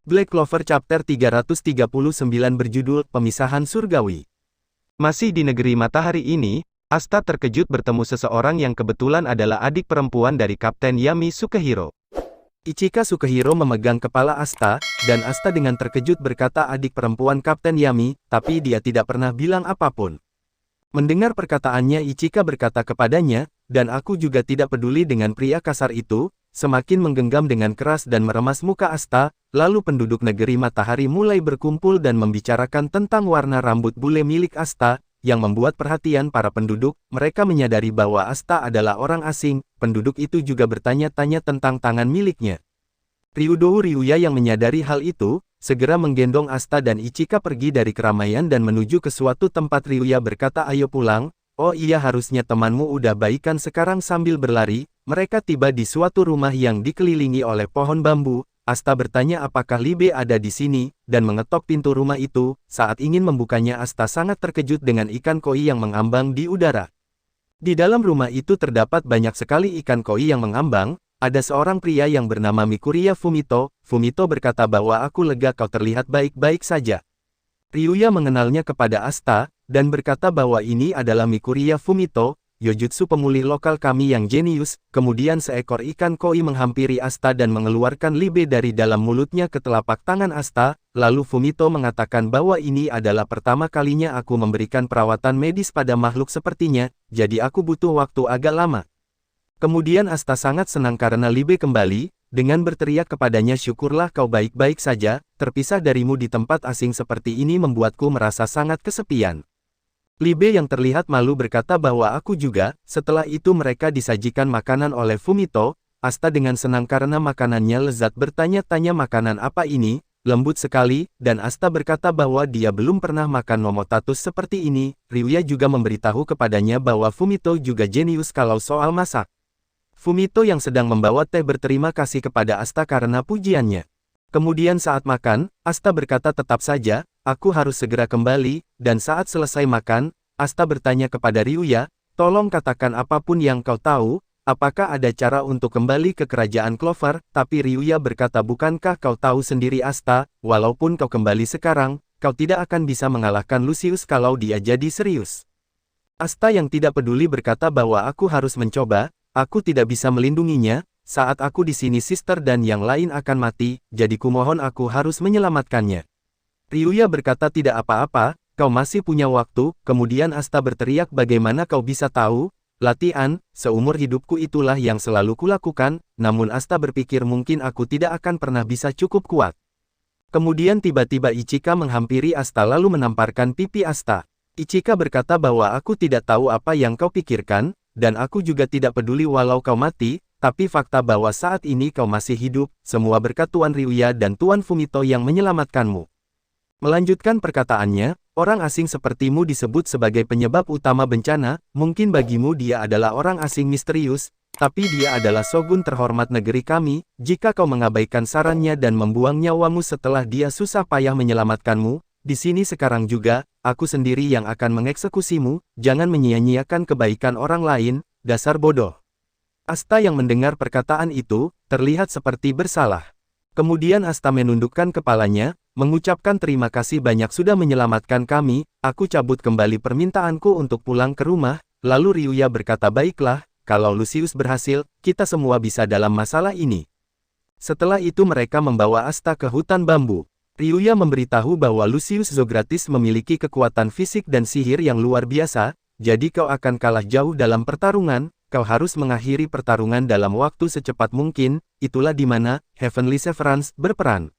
Black Clover Chapter 339 berjudul Pemisahan Surgawi. Masih di negeri matahari ini, Asta terkejut bertemu seseorang yang kebetulan adalah adik perempuan dari Kapten Yami Sukehiro. Ichika Sukehiro memegang kepala Asta, dan Asta dengan terkejut berkata adik perempuan Kapten Yami, tapi dia tidak pernah bilang apapun. Mendengar perkataannya Ichika berkata kepadanya, dan aku juga tidak peduli dengan pria kasar itu, semakin menggenggam dengan keras dan meremas muka Asta. Lalu penduduk negeri matahari mulai berkumpul dan membicarakan tentang warna rambut bule milik Asta, yang membuat perhatian para penduduk. Mereka menyadari bahwa Asta adalah orang asing. Penduduk itu juga bertanya-tanya tentang tangan miliknya. Ryuya yang menyadari hal itu, segera menggendong Asta dan Ichika pergi dari keramaian dan menuju ke suatu tempat. Ryuya berkata ayo pulang. Oh iya, harusnya temanmu udah baikan sekarang. Sambil berlari, mereka tiba di suatu rumah yang dikelilingi oleh pohon bambu. Asta bertanya apakah Libe ada di sini, dan mengetok pintu rumah itu. Saat ingin membukanya Asta sangat terkejut dengan ikan koi yang mengambang di udara. Di dalam rumah itu terdapat banyak sekali ikan koi yang mengambang. Ada seorang pria yang bernama Mikuriya Fumito. Fumito berkata bahwa aku lega kau terlihat baik-baik saja. Ryuya mengenalnya kepada Asta, dan berkata bahwa ini adalah Mikuriya Fumito, Yojutsu pemulih lokal kami yang jenius. Kemudian seekor ikan koi menghampiri Asta dan mengeluarkan Libe dari dalam mulutnya ke telapak tangan Asta. Lalu Fumito mengatakan bahwa ini adalah pertama kalinya aku memberikan perawatan medis pada makhluk sepertinya, jadi aku butuh waktu agak lama. Kemudian Asta sangat senang karena Libe kembali, dengan berteriak kepadanya syukurlah kau baik-baik saja, terpisah darimu di tempat asing seperti ini membuatku merasa sangat kesepian. Libe yang terlihat malu berkata bahwa aku juga. Setelah itu mereka disajikan makanan oleh Fumito. Asta dengan senang karena makanannya lezat bertanya-tanya makanan apa ini, lembut sekali, dan Asta berkata bahwa dia belum pernah makan nomotatus seperti ini. Ryuya juga memberitahu kepadanya bahwa Fumito juga jenius kalau soal masak. Fumito yang sedang membawa teh berterima kasih kepada Asta karena pujiannya. Kemudian saat makan, Asta berkata tetap saja, aku harus segera kembali, dan saat selesai makan, Asta bertanya kepada Ryuya, tolong katakan apapun yang kau tahu, apakah ada cara untuk kembali ke kerajaan Clover? Tapi Ryuya berkata bukankah kau tahu sendiri Asta, walaupun kau kembali sekarang, kau tidak akan bisa mengalahkan Lucius kalau dia jadi serius. Asta yang tidak peduli berkata bahwa aku harus mencoba, aku tidak bisa melindunginya. Saat aku di sini Sister dan yang lain akan mati, jadi kumohon aku harus menyelamatkannya. Ryuya berkata tidak apa-apa, kau masih punya waktu. Kemudian Asta berteriak bagaimana kau bisa tahu? Latihan, seumur hidupku itulah yang selalu kulakukan, namun Asta berpikir mungkin aku tidak akan pernah bisa cukup kuat. Kemudian tiba-tiba Ichika menghampiri Asta lalu menamparkan pipi Asta. Ichika berkata bahwa aku tidak tahu apa yang kau pikirkan, dan aku juga tidak peduli walau kau mati. Tapi fakta bahwa saat ini kau masih hidup, semua berkat Tuan Ryuya dan Tuan Fumito yang menyelamatkanmu. Melanjutkan perkataannya, orang asing sepertimu disebut sebagai penyebab utama bencana, mungkin bagimu dia adalah orang asing misterius, tapi dia adalah shogun terhormat negeri kami. Jika kau mengabaikan sarannya dan membuang nyawamu setelah dia susah payah menyelamatkanmu, di sini sekarang juga, aku sendiri yang akan mengeksekusimu. Jangan menyia-nyiakan kebaikan orang lain, dasar bodoh. Asta yang mendengar perkataan itu, terlihat seperti bersalah. Kemudian Asta menundukkan kepalanya, mengucapkan terima kasih banyak sudah menyelamatkan kami, aku cabut kembali permintaanku untuk pulang ke rumah. Lalu Ryuya berkata baiklah, kalau Lucius berhasil, kita semua bisa dalam masalah ini. Setelah itu mereka membawa Asta ke hutan bambu. Ryuya memberitahu bahwa Lucius Zogratis memiliki kekuatan fisik dan sihir yang luar biasa, jadi kau akan kalah jauh dalam pertarungan. Kau harus mengakhiri pertarungan dalam waktu secepat mungkin. Itulah di mana Heavenly Severance berperan.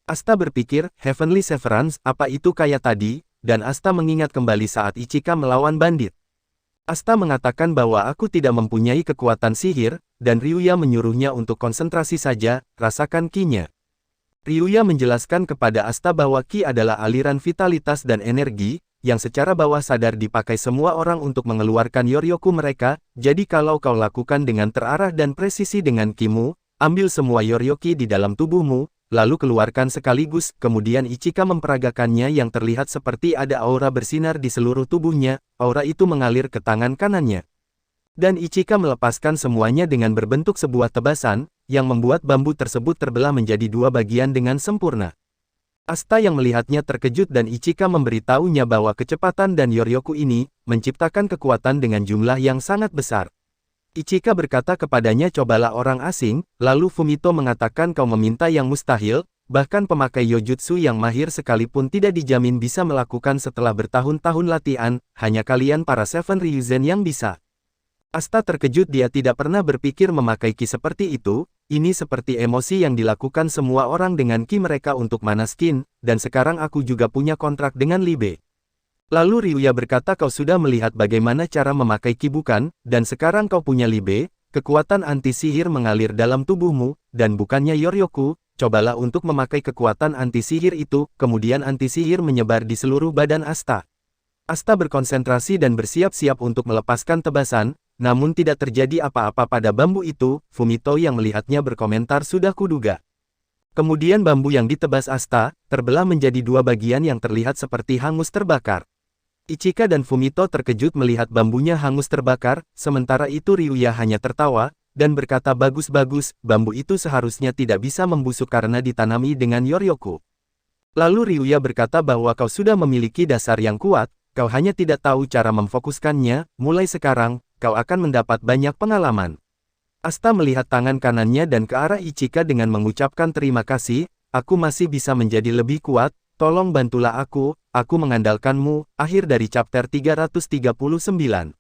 Asta berpikir, Heavenly Severance, apa itu kayak tadi? Dan Asta mengingat kembali saat Ichika melawan bandit. Asta mengatakan bahwa aku tidak mempunyai kekuatan sihir, dan Ryuya menyuruhnya untuk konsentrasi saja, rasakan ki-nya. Ryuya menjelaskan kepada Asta bahwa ki adalah aliran vitalitas dan energi, yang secara bawah sadar dipakai semua orang untuk mengeluarkan yoryoku mereka. Jadi kalau kau lakukan dengan terarah dan presisi dengan ki-mu, ambil semua yoryoki di dalam tubuhmu, lalu keluarkan sekaligus. Kemudian Ichika memperagakannya yang terlihat seperti ada aura bersinar di seluruh tubuhnya. Aura itu mengalir ke tangan kanannya. Dan Ichika melepaskan semuanya dengan berbentuk sebuah tebasan. yang membuat bambu tersebut terbelah menjadi dua bagian dengan sempurna. Asta yang melihatnya terkejut dan Ichika memberitahunya bahwa kecepatan dan Yoryoku ini menciptakan kekuatan dengan jumlah yang sangat besar. Ichika berkata kepadanya, cobalah orang asing, lalu Fumito mengatakan kau meminta yang mustahil, bahkan pemakai Yojutsu yang mahir sekalipun tidak dijamin bisa melakukan setelah bertahun-tahun latihan, hanya kalian para Seven Ryuzen yang bisa. Asta terkejut, dia tidak pernah berpikir memakai ki seperti itu, ini seperti emosi yang dilakukan semua orang dengan ki mereka untuk manaskin, dan sekarang aku juga punya kontrak dengan Libe. Lalu Ryuya berkata kau sudah melihat bagaimana cara memakai ki bukan, dan sekarang kau punya Libe, kekuatan anti-sihir mengalir dalam tubuhmu, dan bukannya Yoryoku, cobalah untuk memakai kekuatan anti-sihir itu, kemudian anti-sihir menyebar di seluruh badan Asta. Asta berkonsentrasi dan bersiap-siap untuk melepaskan tebasan, namun tidak terjadi apa-apa pada bambu itu. Fumito yang melihatnya berkomentar sudah kuduga. Kemudian bambu yang ditebas Asta, terbelah menjadi dua bagian yang terlihat seperti hangus terbakar. Ichika dan Fumito terkejut melihat bambunya hangus terbakar, sementara itu Ryuya hanya tertawa, dan berkata bagus-bagus, bambu itu seharusnya tidak bisa membusuk karena ditanami dengan Yoryoku. Lalu Ryuya berkata bahwa kau sudah memiliki dasar yang kuat, kau hanya tidak tahu cara memfokuskannya, mulai sekarang, kau akan mendapat banyak pengalaman. Asta melihat tangan kanannya dan ke arah Ichika dengan mengucapkan terima kasih, aku masih bisa menjadi lebih kuat, tolong bantulah aku mengandalkanmu. Akhir dari chapter 339.